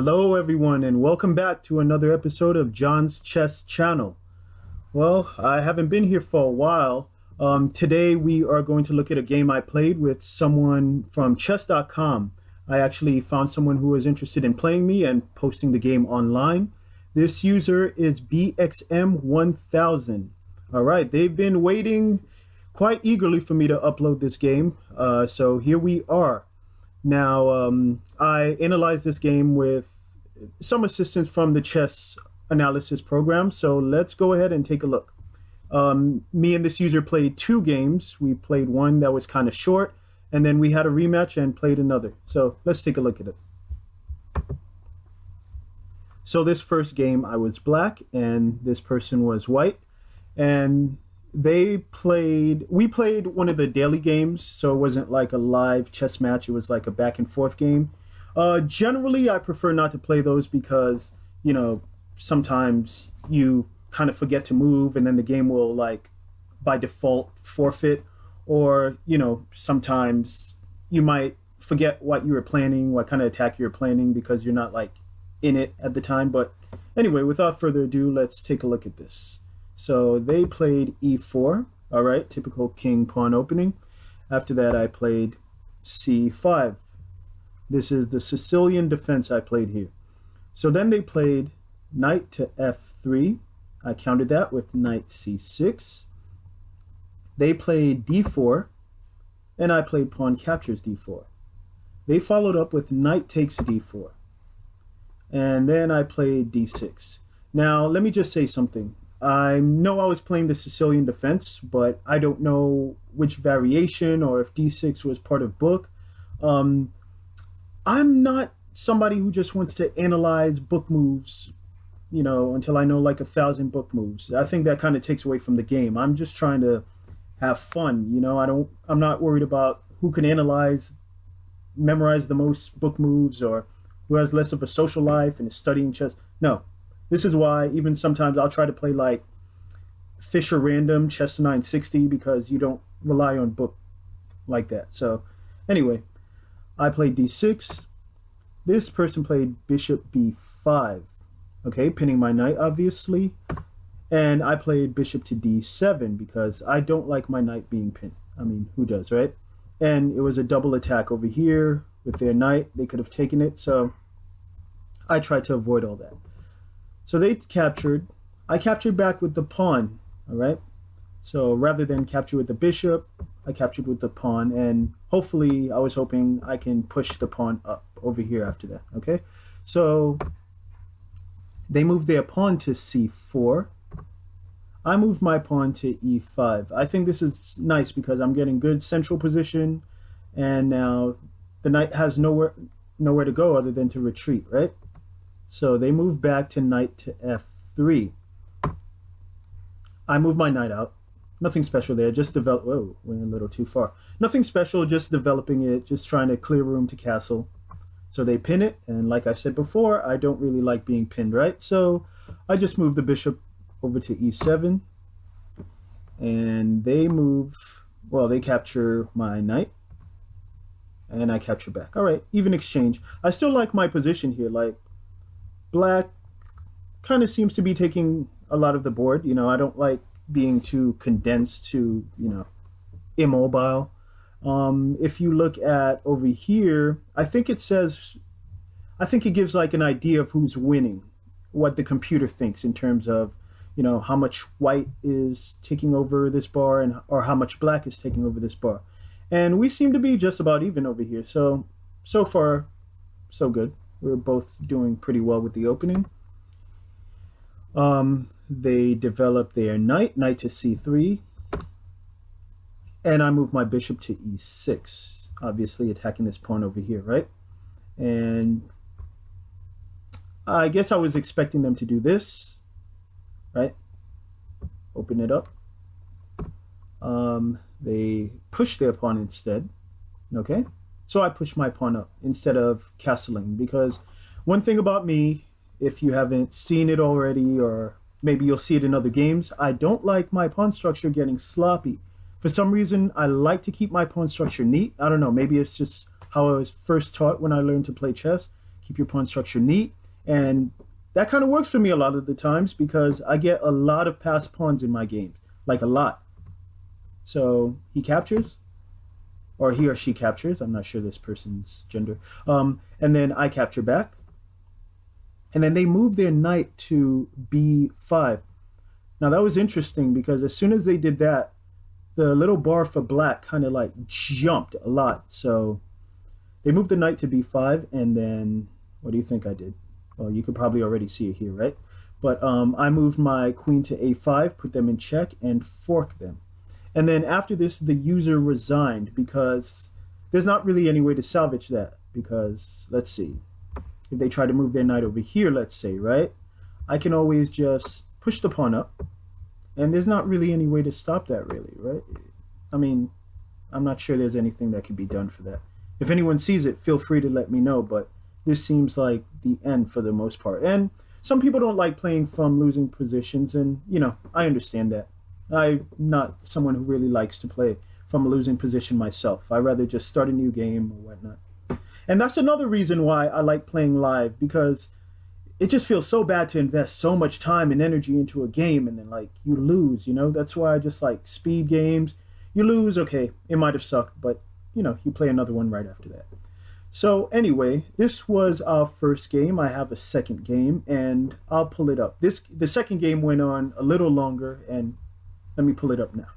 Hello, everyone, and welcome back to another episode of John's Chess Channel. Well, I haven't been here for a while. Today, we are going to look at a game I played with someone from chess.com. I actually found someone who was interested in playing me and posting the game online. This user is bxm1000. All right, they've been waiting quite eagerly for me to upload this game, so here we are. Now, I analyzed this game with some assistance from the chess analysis program, so let's go ahead and take a look. Me and this user played two games. We played one that was kind of short, and then we had a rematch and played another. So let's take a look at it. So this first game, I was black, and this person was white, and we played one of the daily games, so it wasn't like a live chess match. It was like a back and forth game. Generally, I prefer not to play those because, sometimes you kind of forget to move and then the game will, like, by default forfeit. Or, sometimes you might forget what you were planning, what kind of attack you were planning because you're not, like, in it at the time. But anyway, without further ado, let's take a look at this. So they played e4, all right, typical king-pawn opening. After that, I played c5. This is the Sicilian defense I played here. So then they played knight to f3. I countered that with knight c6. They played d4, and I played pawn captures d4. They followed up with knight takes d4. And then I played d6. Now, let me just say something. I know I was playing the Sicilian defense, but I don't know which variation or if d6 was part of book. I'm not somebody who just wants to analyze book moves, until I know like 1,000 book moves. I think that kind of takes away from the game. I'm just trying to have fun. I'm not worried about who can memorize the most book moves or who has less of a social life and is studying chess. No. This is why even sometimes I'll try to play like Fisher Random, Chess to 960, because you don't rely on book like that. So anyway, I played d6. This person played bishop b5. Okay, pinning my knight, obviously. And I played bishop to d7 because I don't like my knight being pinned. I mean, who does, right? And it was a double attack over here with their knight. They could have taken it, so I tried to avoid all that. So they captured. I captured back with the pawn, all right? So rather than capture with the bishop, I captured with the pawn, and hopefully I was hoping I can push the pawn up over here after that, okay? So they moved their pawn to c4. I moved my pawn to e5. I think this is nice because I'm getting good central position, and now the knight has nowhere to go other than to retreat, right? So they move back to knight to f3. I move my knight out. Nothing special there, just develop. Whoa, went a little too far. Nothing special, just developing it, just trying to clear room to castle. So they pin it, and like I said before, I don't really like being pinned, right? So I just move the bishop over to e7, and they capture my knight, and I capture back. All right, even exchange. I still like my position here, like, black kind of seems to be taking a lot of the board. I don't like being too condensed to, immobile. If you look at over here, I think it gives like an idea of who's winning, what the computer thinks in terms of, how much white is taking over this bar or how much black is taking over this bar. And we seem to be just about even over here. So far, so good. We're both doing pretty well with the opening. They develop their knight to c3. And I move my bishop to e6, obviously attacking this pawn over here, right? And I guess I was expecting them to do this, right? Open it up. They push their pawn instead, okay? So I push my pawn up instead of castling, because one thing about me, if you haven't seen it already, or maybe you'll see it in other games, I don't like my pawn structure getting sloppy. For some reason, I like to keep my pawn structure neat. I don't know, maybe it's just how I was first taught when I learned to play chess. keep your pawn structure neat. And that kind of works for me a lot of the times because I get a lot of passed pawns in my games, like a lot. So he captures, or he or she captures. I'm not sure this person's gender. And then I capture back. And then they move their knight to b5. Now that was interesting because as soon as they did that, the little bar for black kind of like jumped a lot. So they moved the knight to b5, and then what do you think I did? Well, you could probably already see it here, right? But I moved my queen to a5, put them in check, and fork them. And then after this, the user resigned because there's not really any way to salvage that. Because, let's see, if they try to move their knight over here, let's say, right? I can always just push the pawn up. And there's not really any way to stop that, really, right? I mean, I'm not sure there's anything that could be done for that. If anyone sees it, feel free to let me know, but this seems like the end for the most part. And some people don't like playing from losing positions, and, you know, I understand that. I'm not someone who really likes to play from a losing position myself. I'd rather just start a new game or whatnot. And that's another reason why I like playing live, because it just feels so bad to invest so much time and energy into a game and then, like, you lose, you know? That's why I just like speed games. You lose, okay, it might have sucked, but, you know, you play another one right after that. So anyway, this was our first game. I have a second game, and I'll pull it up. The second game went on a little longer, and let me pull it up now.